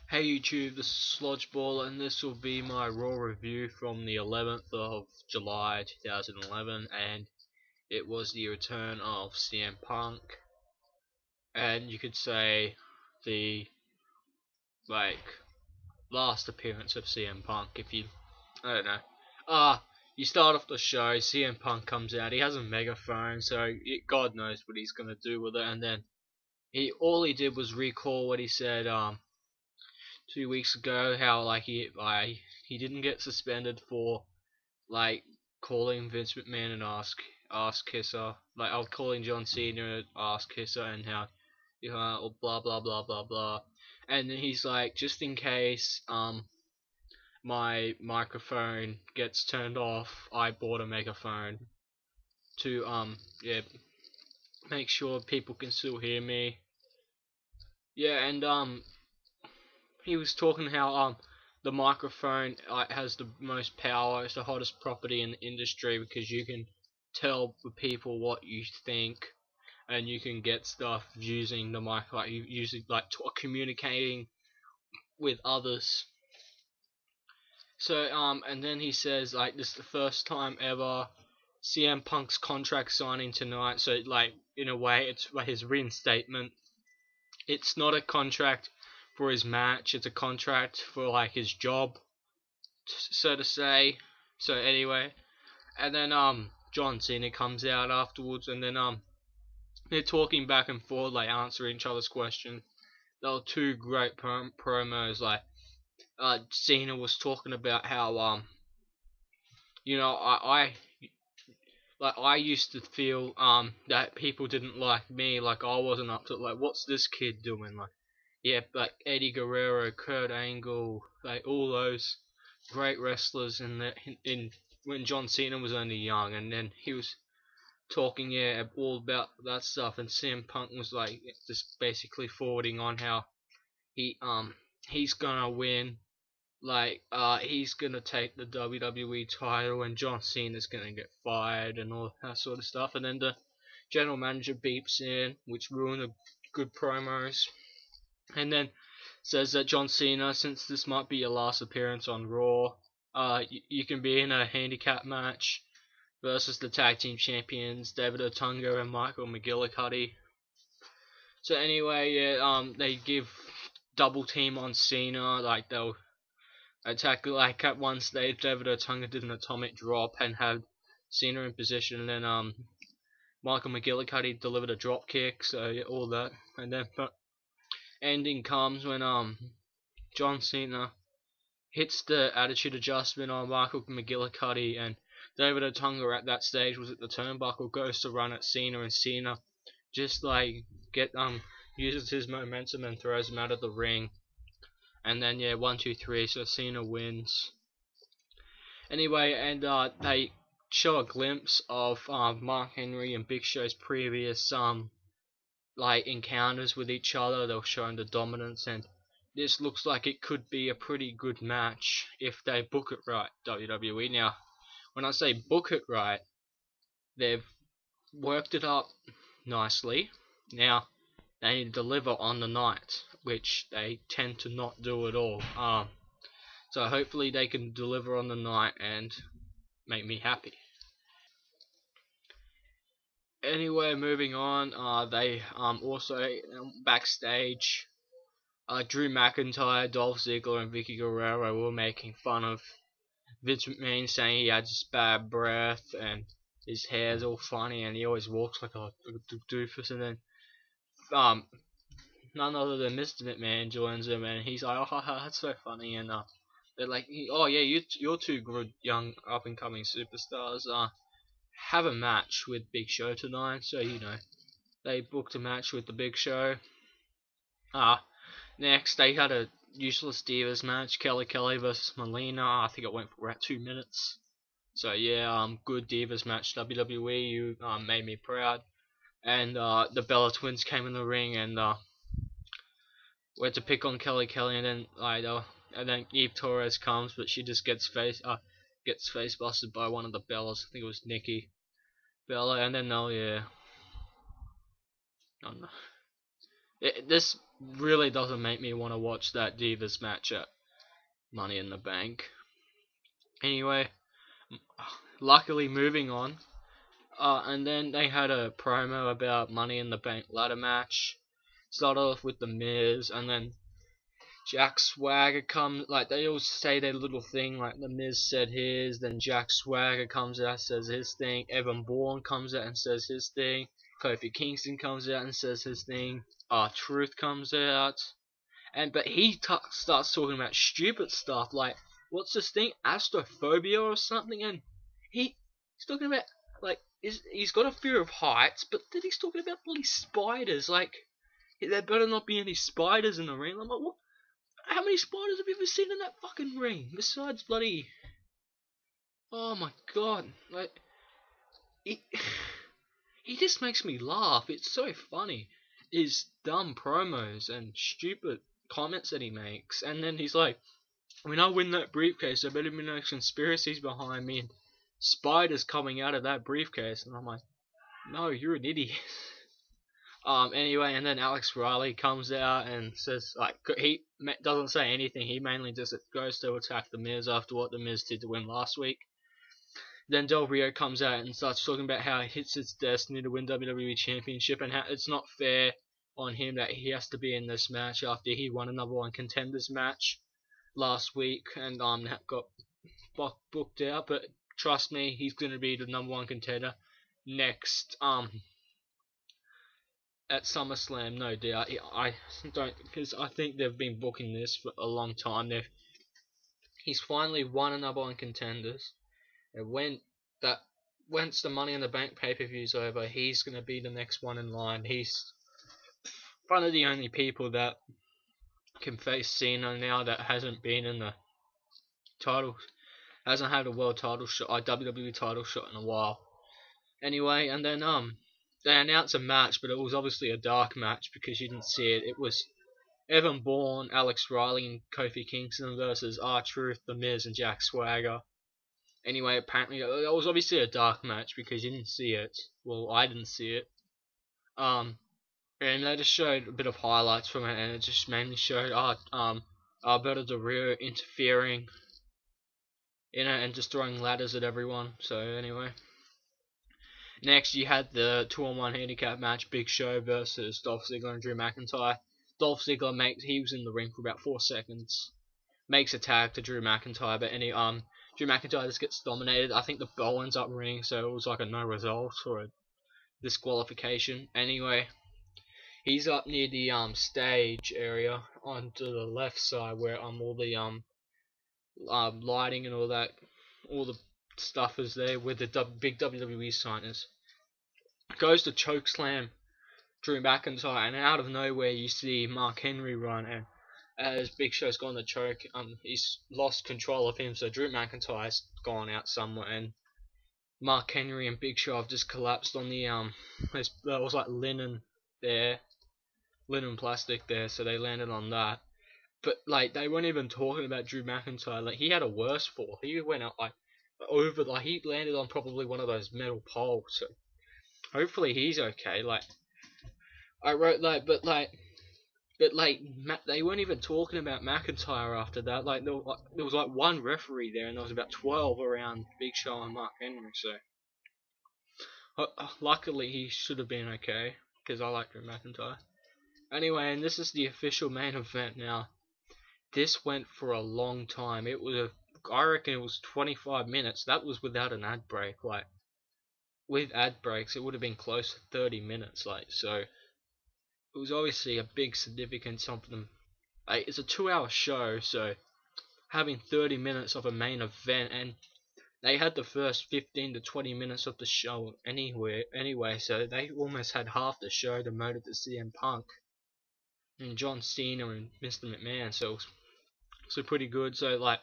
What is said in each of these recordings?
Hey YouTube, this is Slodgeball and this will be my Raw review from the 11th of July 2011, and it was the return of CM Punk, and you could say the last appearance of CM Punk. If you, I don't know, you start off the show, CM Punk comes out, he has a megaphone, so God knows what he's gonna do with it, and then all he did was recall what he said 2 weeks ago, how he didn't get suspended for calling Vince McMahon an ass kisser, I was calling John Cena an ass kisser, and how blah blah blah blah blah, and then he's like, just in case my microphone gets turned off, I bought a megaphone to make sure people can still hear me. Yeah, and he was talking how the microphone has the most power. It's the hottest property in the industry because you can tell the people what you think, and you can get stuff using the mic, communicating with others. So and then he says this is the first time ever CM Punk's contract signing tonight. So in a way it's his reinstatement. It's not a contract for his match, it's a contract for his job, so to say. So anyway, and then John Cena comes out afterwards, and then they're talking back and forth, answering each other's questions. There were two great promos. Cena was talking about how I used to feel that people didn't like me, I wasn't up to what's this kid doing, yeah, Eddie Guerrero, Kurt Angle, all those great wrestlers in when John Cena was only young, and then he was talking all about that stuff, and CM Punk was just basically forwarding on how he's gonna win, he's gonna take the WWE title, and John Cena's gonna get fired and all that sort of stuff, and then the general manager beeps in, which ruined the good promos. And then says that John Cena, since this might be your last appearance on Raw, you can be in a handicap match versus the tag team champions David Otunga and Michael McGillicuddy. So anyway, yeah, they give double team on Cena, they'll attack. At one stage, David Otunga did an atomic drop and had Cena in position, and then Michael McGillicuddy delivered a drop kick. So yeah, all that, and then ending comes when John Cena hits the attitude adjustment on Michael McGillicuddy, and David Otunga at that stage was at the turnbuckle, goes to run at Cena, and Cena just uses his momentum and throws him out of the ring. And then 1, 2, 3, so Cena wins. Anyway, and they show a glimpse of Mark Henry and Big Show's previous encounters with each other. They're showing the dominance, and this looks like it could be a pretty good match if they book it right, WWE. Now, when I say book it right, they've worked it up nicely. Now, they need to deliver on the night, which they tend to not do at all. So hopefully they can deliver on the night and make me happy. Anyway, moving on, they also backstage, Drew McIntyre, Dolph Ziggler, and Vicky Guerrero were making fun of Vince McMahon, saying he had just bad breath and his hair's all funny and he always walks like a doofus. And then none other than Mr. McMahon joins him, and he's like, "Oh, that's so funny." And they're like, "Oh yeah, you're two good young up and coming superstars. Have a match with Big Show tonight." So they booked a match with the Big Show. Next they had a Useless Divas match, Kelly versus Melina. I think it went for about 2 minutes. So yeah, good Divas match, WWE. You made me proud. And the Bella Twins came in the ring and went to pick on Kelly, and then Eve Torres comes, but she just gets face busted by one of the Bellas. I think it was Nikki Bella, and then I don't know. This really doesn't make me want to watch that Divas match at Money in the Bank. Anyway, luckily moving on. And then they had a promo about Money in the Bank ladder match. Started off with the Miz, and then Jack Swagger comes. Like they all say their little thing. Like the Miz said his, then Jack Swagger comes out says his thing. Evan Bourne comes out and says his thing. Kofi Kingston comes out and says his thing. Truth comes out, but he starts talking about stupid stuff like what's this thing, astrophobia or something, and he's talking about like he's got a fear of heights, but then he's talking about bloody spiders. Like there better not be any spiders in the ring. I'm like, what? How many spiders have you ever seen in that fucking ring? Besides bloody, oh my god, like he he just makes me laugh. It's so funny. His dumb promos and stupid comments that he makes, and then he's like, when I win that briefcase, there better be no conspiracies behind me and spiders coming out of that briefcase. And I'm like, no, you're an idiot. Anyway, and then Alex Riley comes out and says, like, he doesn't say anything. He mainly just goes to attack The Miz after what The Miz did to win last week. Then Del Rio comes out and starts talking about how it hits his destiny to win WWE Championship and how it's not fair on him that he has to be in this match after he won a number one contenders match last week and got booked out. But trust me, he's going to be the number one contender next at SummerSlam, no doubt. I don't, because I think they've been booking this for a long time. He's finally won a number one contenders. And once the Money in the Bank pay-per-view's over, he's going to be the next one in line. He's one of the only people that can face Cena now that hasn't been in the title, hasn't had a world title shot, a WWE title shot in a while. Anyway, and then they announced a match, but it was obviously a dark match because you didn't see it. It was Evan Bourne, Alex Riley, and Kofi Kingston versus R-Truth, The Miz, and Jack Swagger. Anyway, apparently it was obviously a dark match because you didn't see it. Well, I didn't see it. And they just showed a bit of highlights from it, and it just mainly showed Alberto Del Rio interfering in it and just throwing ladders at everyone. So anyway, next you had the 2-on-1 handicap match, Big Show versus Dolph Ziggler and Drew McIntyre. Dolph Ziggler he was in the ring for about 4 seconds, makes a tag to Drew McIntyre, but Drew McIntyre just gets dominated. I think the bell ends up ringing, so it was like a no result or a disqualification. Anyway, he's up near the stage area onto the left side where all the lighting and all the stuff is there where the big WWE sign is. Goes to chokeslam Drew McIntyre, and out of nowhere you see Mark Henry run, and as Big Show's gone to choke, he's lost control of him, so Drew McIntyre's gone out somewhere, and Mark Henry and Big Show have just collapsed on the there was like linen plastic there, so they landed on that. But like they weren't even talking about Drew McIntyre. Like he had a worse fall. He went out he landed on probably one of those metal poles. So hopefully he's okay. Like I wrote they weren't even talking about McIntyre after that. Like there was like one referee there, and there was about 12 around Big Show and Mark Henry. So luckily he should have been okay because I like Drew McIntyre. Anyway, and this is the official main event now. This went for a long time. I reckon it was 25 minutes. That was without an ad break. Like with ad breaks, it would have been close to 30 minutes. Like so. It was obviously a big significant something. Like, it's a 2-hour show, so having 30 minutes of a main event, and they had the first 15 to 20 minutes of the show anyway, so they almost had half the show devoted to CM Punk and John Cena and Mr. McMahon, so pretty good. So like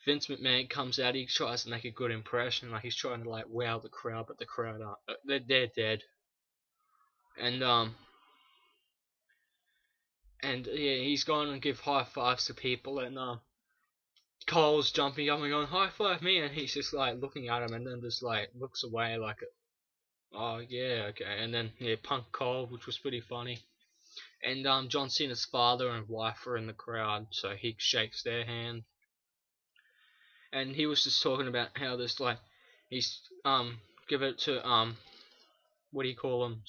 Vince McMahon comes out, he tries to make a good impression, like he's trying to like wow the crowd, but the crowd aren't. They're dead. And yeah, he's going to give high fives to people, and Cole's jumping up and going, high five me, and he's just like looking at him and then just like looks away like, oh yeah, okay. And then yeah, Punk Cole, which was pretty funny. and John Cena's father and wife were in the crowd, so he shakes their hand, and he was just talking about how this like he's give it to what do you call them,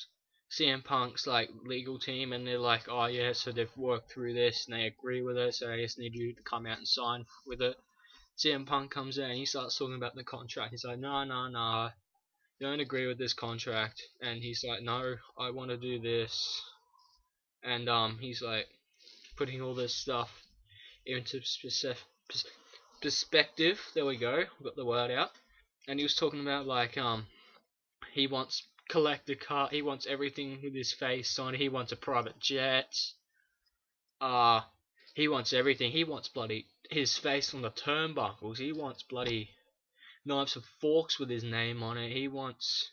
CM Punk's like legal team, and they're like, oh yeah, so they've worked through this and they agree with it, so I just need you to come out and sign with it. CM Punk comes out and he starts talking about the contract. He's like, no, don't agree with this contract, and he's like, no, I want to do this, and he's like putting all this stuff into perspective. There we go, got the word out. And he was talking about like he wants collector car, he wants everything with his face on. He wants a private jet. He wants everything. He wants bloody his face on the turnbuckles. He wants bloody knives and forks with his name on it. He wants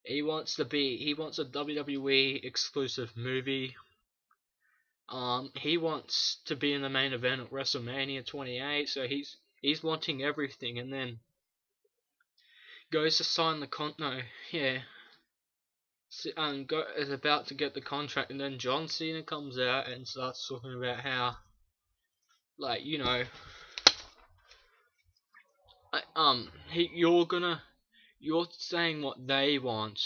a WWE exclusive movie. He wants to be in the main event at WrestleMania 28. So he's wanting everything, and then goes to sign the is about to get the contract, and then John Cena comes out and starts talking about how, like, you know, you're saying what they want,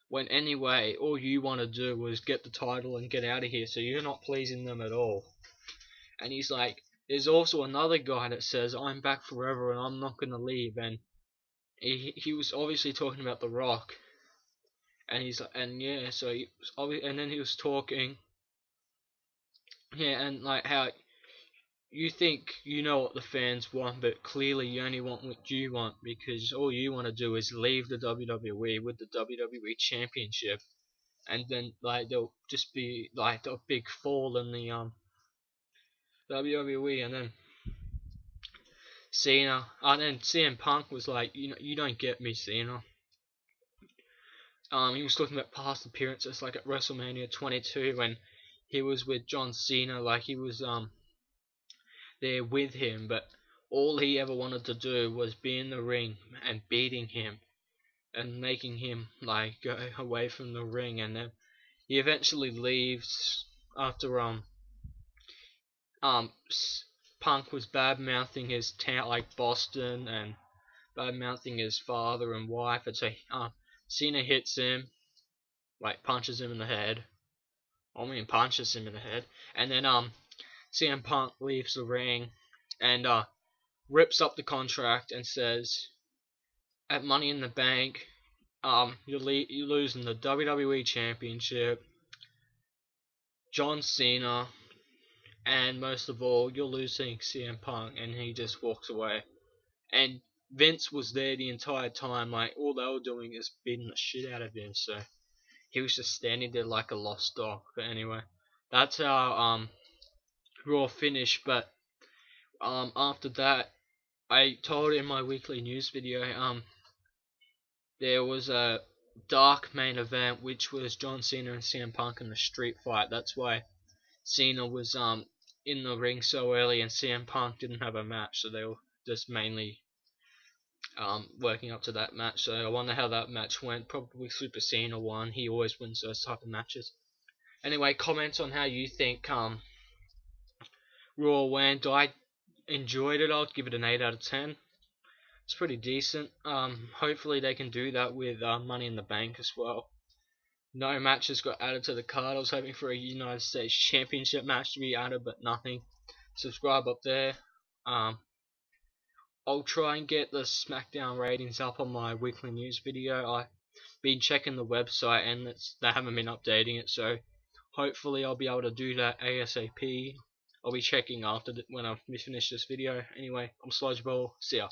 when anyway all you want to do is get the title and get out of here, so you're not pleasing them at all. And he's like, there's also another guy that says I'm back forever and I'm not gonna leave, and he was obviously talking about The Rock. And he's like, and yeah, so and then he was talking, yeah, and like how you think you know what the fans want, but clearly you only want what you want, because all you want to do is leave the WWE with the WWE Championship, and then like there'll just be like a big fall in the WWE, and then Cena, and then CM Punk was like, you don't get me, Cena. He was talking about past appearances, like at WrestleMania 22 when he was with John Cena, like he was there with him, but all he ever wanted to do was be in the ring and beating him and making him like go away from the ring, and then he eventually leaves after Punk was bad mouthing his town, like Boston, and bad mouthing his father and wife, and so Cena hits him, like punches him in the head. Punches him in the head, and then CM Punk leaves the ring and rips up the contract and says, at Money in the Bank, you're losing the WWE Championship, John Cena, and most of all, you're losing CM Punk, and he just walks away. And Vince was there the entire time, like all they were doing is beating the shit out of him, so he was just standing there like a lost dog. But anyway, that's how Raw finished. But after that, I told in my weekly news video, there was a dark main event, which was John Cena and CM Punk in the street fight. That's why Cena was in the ring so early, and CM Punk didn't have a match, so they were just mainly working up to that match. So I wonder how that match went. Probably Super Cena won. He always wins those type of matches. Anyway, comment on how you think Raw went. I enjoyed it. I'd give it an 8 out of 10. It's pretty decent. Hopefully they can do that with Money in the Bank as well. No matches got added to the card. I was hoping for a United States Championship match to be added, but nothing. Subscribe up there. I'll try and get the SmackDown ratings up on my weekly news video. I've been checking the website and they haven't been updating it, so hopefully I'll be able to do that ASAP. I'll be checking after when I finish this video. Anyway, I'm Sludgeball. See ya.